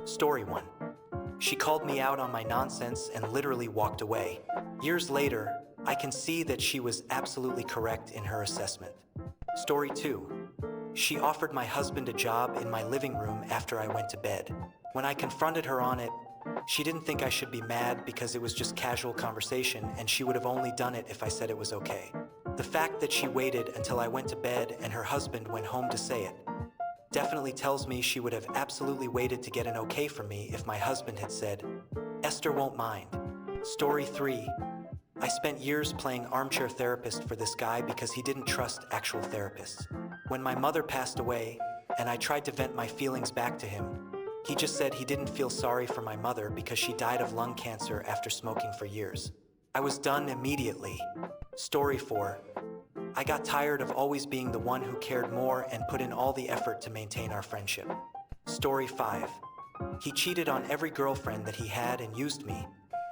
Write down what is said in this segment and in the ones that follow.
Story 1. She called me out on my nonsense and literally walked away. Years later, I can see that she was absolutely correct in her assessment. Story 2. She offered my husband a job in my living room after I went to bed. When I confronted her on it, she didn't think I should be mad because it was just casual conversation and she would have only done it if I said it was okay. The fact that she waited until I went to bed and her husband went home to say it definitely tells me she would have absolutely waited to get an okay from me if my husband had said, "Esther won't mind." Story 3. I spent years playing armchair therapist for this guy because he didn't trust actual therapists. When my mother passed away and I tried to vent my feelings back to him, he just said he didn't feel sorry for my mother because she died of lung cancer after smoking for years. I was done immediately. Story 4. I got tired of always being the one who cared more and put in all the effort to maintain our friendship. Story 5. He cheated on every girlfriend that he had and used me,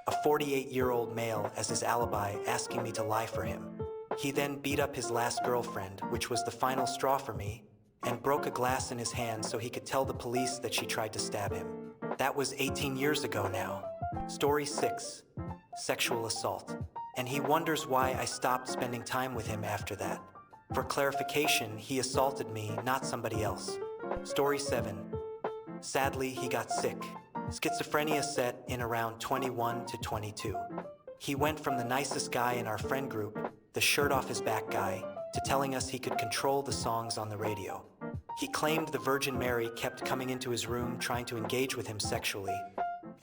a 48-year-old male, as his alibi, asking me to lie for him. He then beat up his last girlfriend, which was the final straw for me, and broke a glass in his hand so he could tell the police that she tried to stab him. That was 18 years ago now. Story 6. Sexual assault. And he wonders why I stopped spending time with him after that. For clarification, he assaulted me, not somebody else. Story 7. Sadly, he got sick. Schizophrenia set in around 21 to 22. He went from the nicest guy in our friend group, the shirt off his back guy, to telling us he could control the songs on the radio. He claimed the Virgin Mary kept coming into his room trying to engage with him sexually,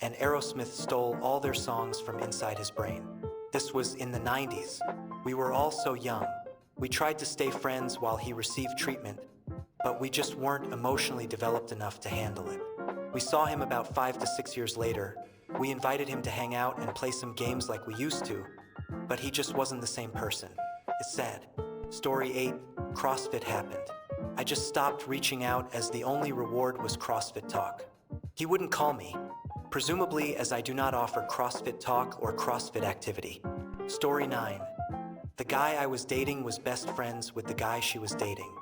and Aerosmith stole all their songs from inside his brain. This was in the 90s. We were all so young. We tried to stay friends while he received treatment, but we just weren't emotionally developed enough to handle it. We saw him about 5 to 6 years later. We invited him to hang out and play some games like we used to, but he just wasn't the same person. It's sad. Story 8. CrossFit happened. I just stopped reaching out as the only reward was CrossFit talk. He wouldn't call me, presumably as I do not offer CrossFit talk or CrossFit activity. Story 9. The guy I was dating was best friends with the guy she was dating.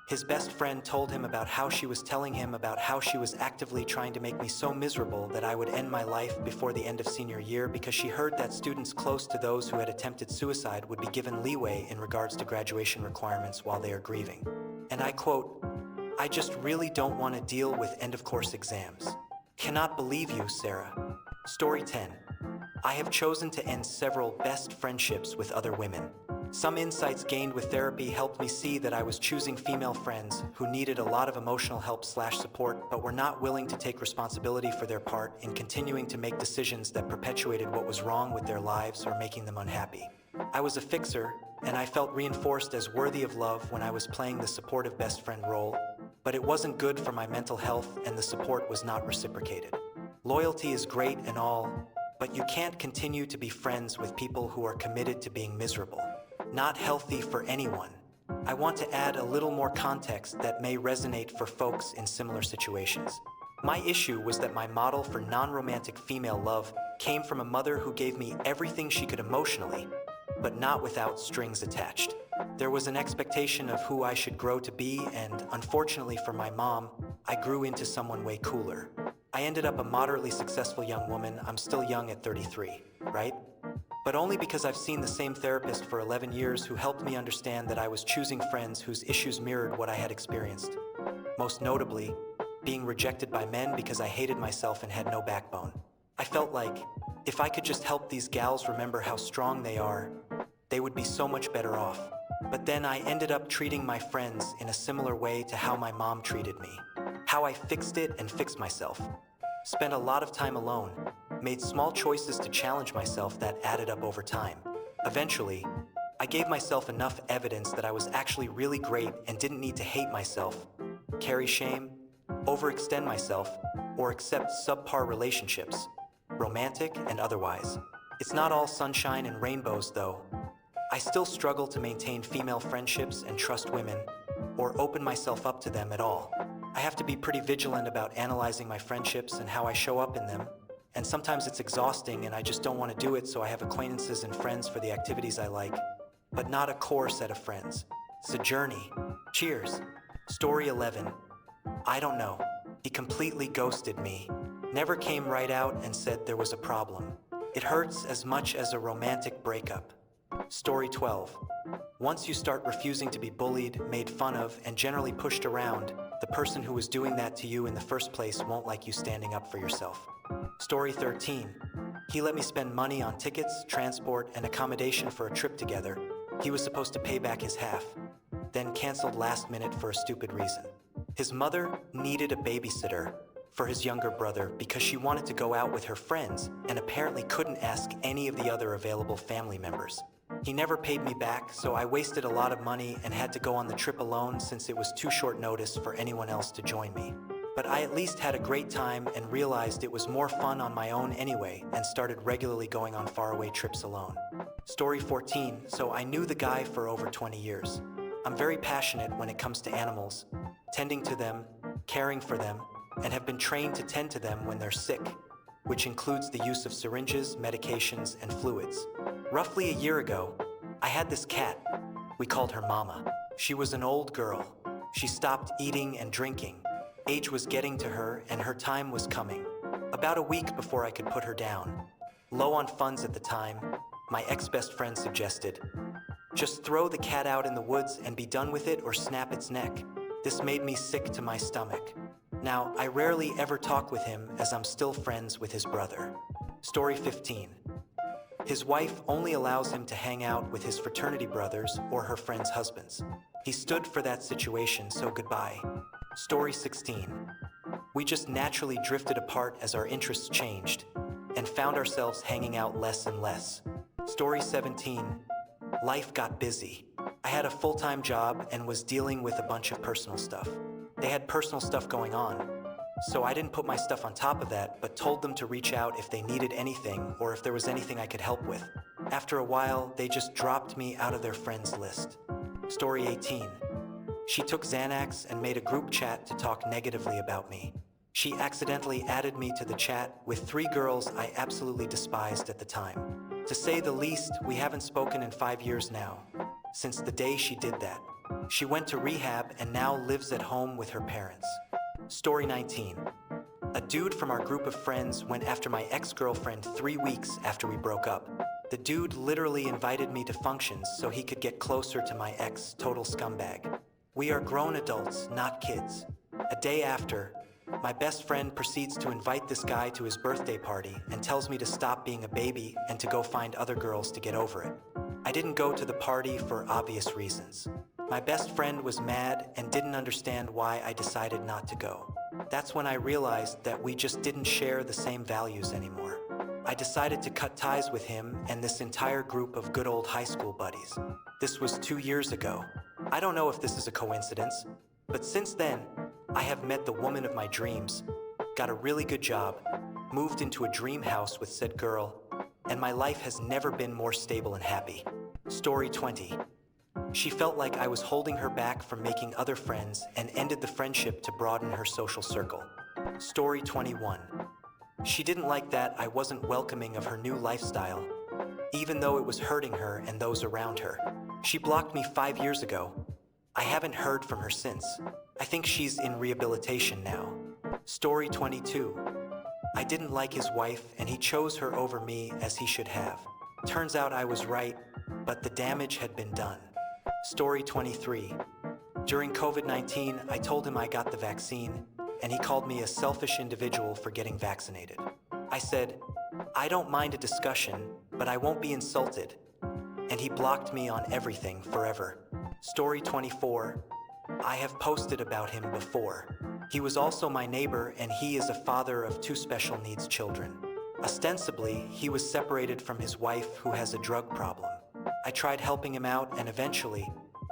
His best friend told him about how she was telling him about how she was actively trying to make me so miserable that I would end my life before the end of senior year because she heard that students close to those who had attempted suicide would be given leeway in regards to graduation requirements while they are grieving. And I quote, "I just really don't want to deal with end-of-course exams. Cannot believe you, Sarah." Story 10. I have chosen to end several best friendships with other women. Some insights gained with therapy helped me see that I was choosing female friends who needed a lot of emotional help/support but were not willing to take responsibility for their part in continuing to make decisions that perpetuated what was wrong with their lives or making them unhappy. I was a fixer, and I felt reinforced as worthy of love when I was playing the supportive best friend role, but it wasn't good for my mental health and the support was not reciprocated. Loyalty is great and all, but you can't continue to be friends with people who are committed to being miserable. Not healthy for anyone. I want to add a little more context that may resonate for folks in similar situations. My issue was that my model for non-romantic female love came from a mother who gave me everything she could emotionally, but not without strings attached. There was an expectation of who I should grow to be, and unfortunately for my mom, I grew into someone way cooler. I ended up a moderately successful young woman. I'm still young at 33, right? But only because I've seen the same therapist for 11 years who helped me understand that I was choosing friends whose issues mirrored what I had experienced. Most notably, being rejected by men because I hated myself and had no backbone. I felt like, if I could just help these gals remember how strong they are, they would be so much better off. But then I ended up treating my friends in a similar way to how my mom treated me. How I fixed it and fixed myself. Spent a lot of time alone. Made small choices to challenge myself that added up over time. Eventually, I gave myself enough evidence that I was actually really great and didn't need to hate myself, carry shame, overextend myself, or accept subpar relationships, romantic and otherwise. It's not all sunshine and rainbows though. I still struggle to maintain female friendships and trust women, or open myself up to them at all. I have to be pretty vigilant about analyzing my friendships and how I show up in them. And sometimes it's exhausting and I just don't want to do it, so I have acquaintances and friends for the activities I like, but not a core set of friends. It's a journey. Cheers. Story 11. I don't know. He completely ghosted me, Never came right out and said there was a problem. It hurts as much as a romantic breakup. Story 12. Once you start refusing to be bullied, made fun of, and generally pushed around, the person who was doing that to you in the first place won't like you standing up for yourself. Story 13. He let me spend money on tickets, transport, and accommodation for a trip together. He was supposed to pay back his half, then canceled last minute for a stupid reason. His mother needed a babysitter for his younger brother because she wanted to go out with her friends and apparently couldn't ask any of the other available family members. He never paid me back, so I wasted a lot of money and had to go on the trip alone since it was too short notice for anyone else to join me. But I at least had a great time and realized it was more fun on my own anyway and started regularly going on faraway trips alone. Story 14. So I knew the guy for over 20 years. I'm very passionate when it comes to animals, tending to them, caring for them, and have been trained to tend to them when they're sick, which includes the use of syringes, medications, and fluids. Roughly a year ago, I had this cat. We called her Mama. She was an old girl. She stopped eating and drinking. Age was getting to her, and her time was coming. About a week before I could put her down. Low on funds at the time, my ex-best friend suggested, just throw the cat out in the woods and be done with it or snap its neck. This made me sick to my stomach. Now, I rarely ever talk with him as I'm still friends with his brother. Story 15. His wife only allows him to hang out with his fraternity brothers or her friends' husbands. He stood for that situation, so goodbye. Story 16. We just naturally drifted apart as our interests changed and found ourselves hanging out less and less. Story 17. Life got busy. I had a full-time job and was dealing with a bunch of personal stuff. They had personal stuff going on, so I didn't put my stuff on top of that, but told them to reach out if they needed anything or if there was anything I could help with. After a while, they just dropped me out of their friends list. Story 18. She took Xanax and made a group chat to talk negatively about me. She accidentally added me to the chat with 3 girls I absolutely despised at the time. To say the least, we haven't spoken in 5 years now, since the day she did that. She went to rehab and now lives at home with her parents. Story 19. A dude from our group of friends went after my ex-girlfriend 3 weeks after we broke up. The dude literally invited me to functions so he could get closer to my ex, total scumbag. We are grown adults, not kids. A day after, my best friend proceeds to invite this guy to his birthday party and tells me to stop being a baby and to go find other girls to get over it. I didn't go to the party for obvious reasons. My best friend was mad and didn't understand why I decided not to go. That's when I realized that we just didn't share the same values anymore. I decided to cut ties with him and this entire group of good old high school buddies. This was 2 years ago. I don't know if this is a coincidence, but since then, I have met the woman of my dreams, got a really good job, moved into a dream house with said girl, and my life has never been more stable and happy. Story 20. She felt like I was holding her back from making other friends and ended the friendship to broaden her social circle. Story 21. She didn't like that I wasn't welcoming of her new lifestyle, even though it was hurting her and those around her. She blocked me 5 years ago. I haven't heard from her since. I think she's in rehabilitation now. Story 22. I didn't like his wife and he chose her over me as he should have. Turns out I was right, but the damage had been done. Story 23. During COVID-19, I told him I got the vaccine, and he called me a selfish individual for getting vaccinated. I said, I don't mind a discussion, but I won't be insulted. And he blocked me on everything forever. Story 24. I have posted about him before. He was also my neighbor, and he is a father of 2 special needs children. Ostensibly, he was separated from his wife who has a drug problem. I tried helping him out, and eventually,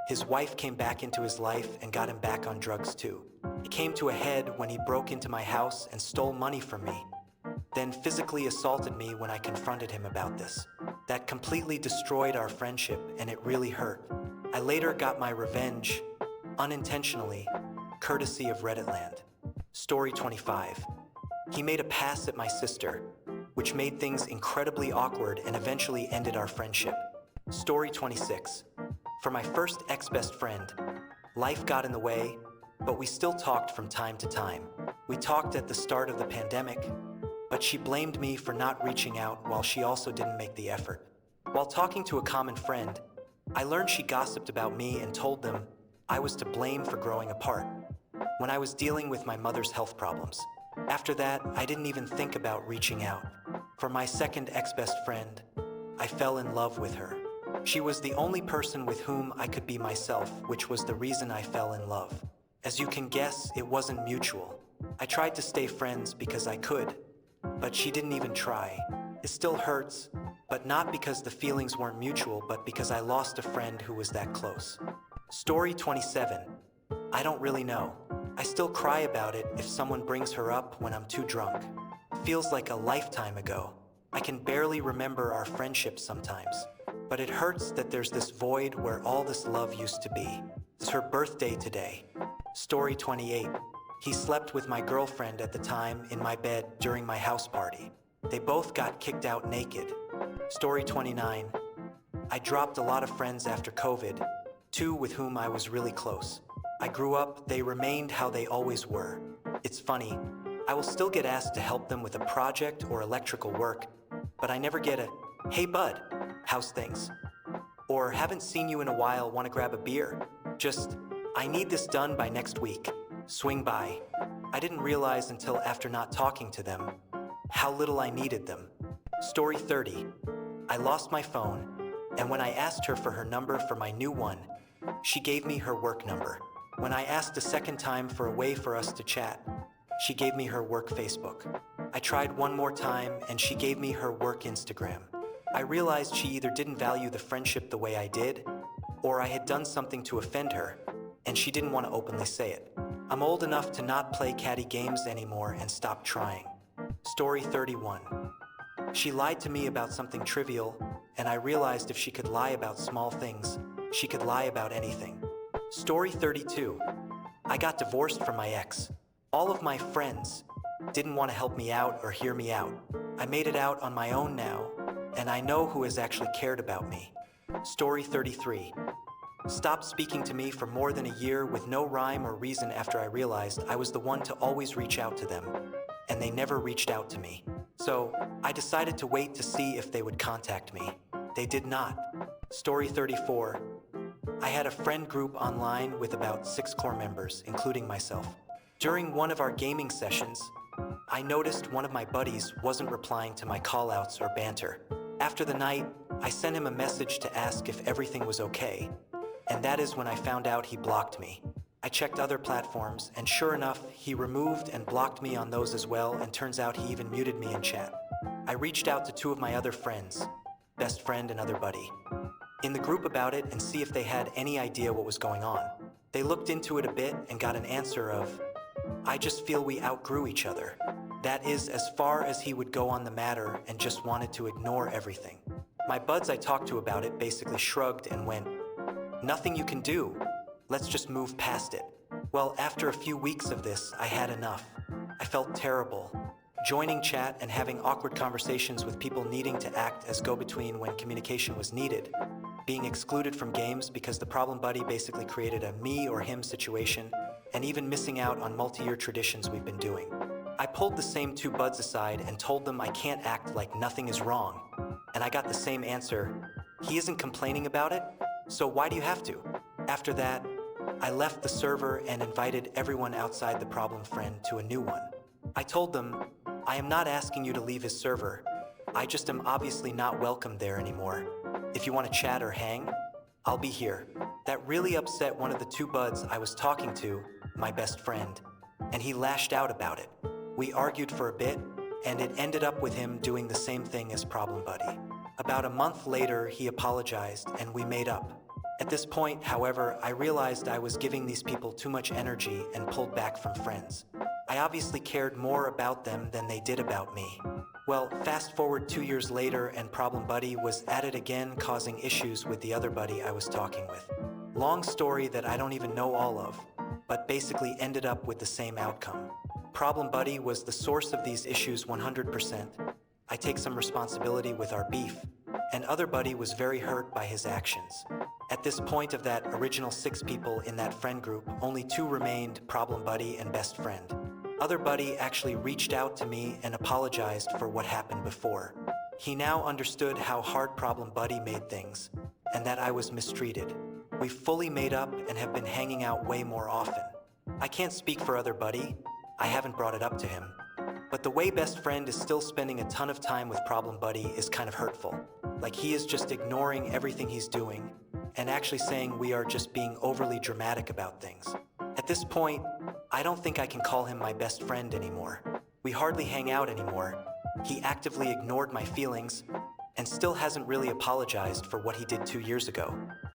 his wife came back into his life and got him back on drugs too. It came to a head when he broke into my house and stole money from me, then physically assaulted me when I confronted him about this. That completely destroyed our friendship, and it really hurt. I later got my revenge, unintentionally, courtesy of Redditland. Story 25. He made a pass at my sister, which made things incredibly awkward and eventually ended our friendship. Story 26. For my first ex-best friend, life got in the way, but we still talked from time to time. We talked at the start of the pandemic, but she blamed me for not reaching out while she also didn't make the effort. While talking to a common friend, I learned she gossiped about me and told them I was to blame for growing apart when I was dealing with my mother's health problems. After that, I didn't even think about reaching out. For my second ex-best friend, I fell in love with her. She was the only person with whom I could be myself, which was the reason I fell in love. As you can guess, it wasn't mutual. I tried to stay friends because I could, but she didn't even try. It still hurts, but not because the feelings weren't mutual, but because I lost a friend who was that close. Story 27. I don't really know. I still cry about it if someone brings her up when I'm too drunk. Feels like a lifetime ago. I can barely remember our friendship sometimes, but it hurts that there's this void where all this love used to be. It's her birthday today. Story 28. He slept with my girlfriend at the time in my bed during my house party. They both got kicked out naked. Story 29. I dropped a lot of friends after COVID, 2 with whom I was really close. I grew up, they remained how they always were. It's funny, I will still get asked to help them with a project or electrical work, but I never get a, "Hey bud, how's things?" Or "Haven't seen you in a while, wanna grab a beer?" Just, "I need this done by next week. Swing by." I didn't realize until after not talking to them how little I needed them. Story 30. I lost my phone, and when I asked her for her number for my new one, she gave me her work number. When I asked a second time for a way for us to chat, she gave me her work Facebook. I tried one more time, and she gave me her work Instagram. I realized she either didn't value the friendship the way I did, or I had done something to offend her, and she didn't want to openly say it. I'm old enough to not play catty games anymore and stop trying. Story 31. She lied to me about something trivial, and I realized if she could lie about small things, she could lie about anything. Story 32. I got divorced from my ex. All of my friends didn't want to help me out or hear me out. I made it out on my own now, and I know who has actually cared about me. Story 33. Stopped speaking to me for more than a year with no rhyme or reason after I realized I was the one to always reach out to them, and they never reached out to me. So I decided to wait to see if they would contact me. They did not. Story 34. I had a friend group online with about 6 core members, including myself. During one of our gaming sessions, I noticed one of my buddies wasn't replying to my callouts or banter. After the night, I sent him a message to ask if everything was okay, and that is when I found out he blocked me. I checked other platforms, and sure enough, he removed and blocked me on those as well, and turns out he even muted me in chat. I reached out to 2 of my other friends, best friend and other buddy, in the group about it and see if they had any idea what was going on. They looked into it a bit and got an answer of, "I just feel we outgrew each other." That is as far as he would go on the matter and just wanted to ignore everything. My buds I talked to about it basically shrugged and went, "Nothing you can do. Let's just move past it." Well, after a few weeks of this, I had enough. I felt terrible. Joining chat and having awkward conversations with people needing to act as go-between when communication was needed. Being excluded from games because the problem buddy basically created a me or him situation, and even missing out on multi-year traditions we've been doing. I pulled the same 2 buds aside and told them I can't act like nothing is wrong. And I got the same answer, "He isn't complaining about it, so why do you have to?" After that, I left the server and invited everyone outside the problem friend to a new one. I told them, "I am not asking you to leave his server. I just am obviously not welcome there anymore. If you want to chat or hang, I'll be here." That really upset one of the 2 buds I was talking to, my best friend, and he lashed out about it. We argued for a bit, and it ended up with him doing the same thing as Problem Buddy. About a month later, he apologized and we made up. At this point, however, I realized I was giving these people too much energy and pulled back from friends. I obviously cared more about them than they did about me. Well, fast forward 2 years later and Problem Buddy was at it again, causing issues with the other buddy I was talking with. Long story that I don't even know all of, but basically ended up with the same outcome. Problem Buddy was the source of these issues 100%. I take some responsibility with our beef, and other buddy was very hurt by his actions. At this point of that original 6 people in that friend group, only 2 remained, Problem Buddy and best friend. Other buddy actually reached out to me and apologized for what happened before. He now understood how hard problem buddy made things, and that I was mistreated. We fully made up and have been hanging out way more often. I can't speak for other buddy, I haven't brought it up to him. But the way best friend is still spending a ton of time with problem buddy is kind of hurtful. Like he is just ignoring everything he's doing, and actually saying we are just being overly dramatic about things. At this point, I don't think I can call him my best friend anymore. We hardly hang out anymore. He actively ignored my feelings, and still hasn't really apologized for what he did 2 years ago.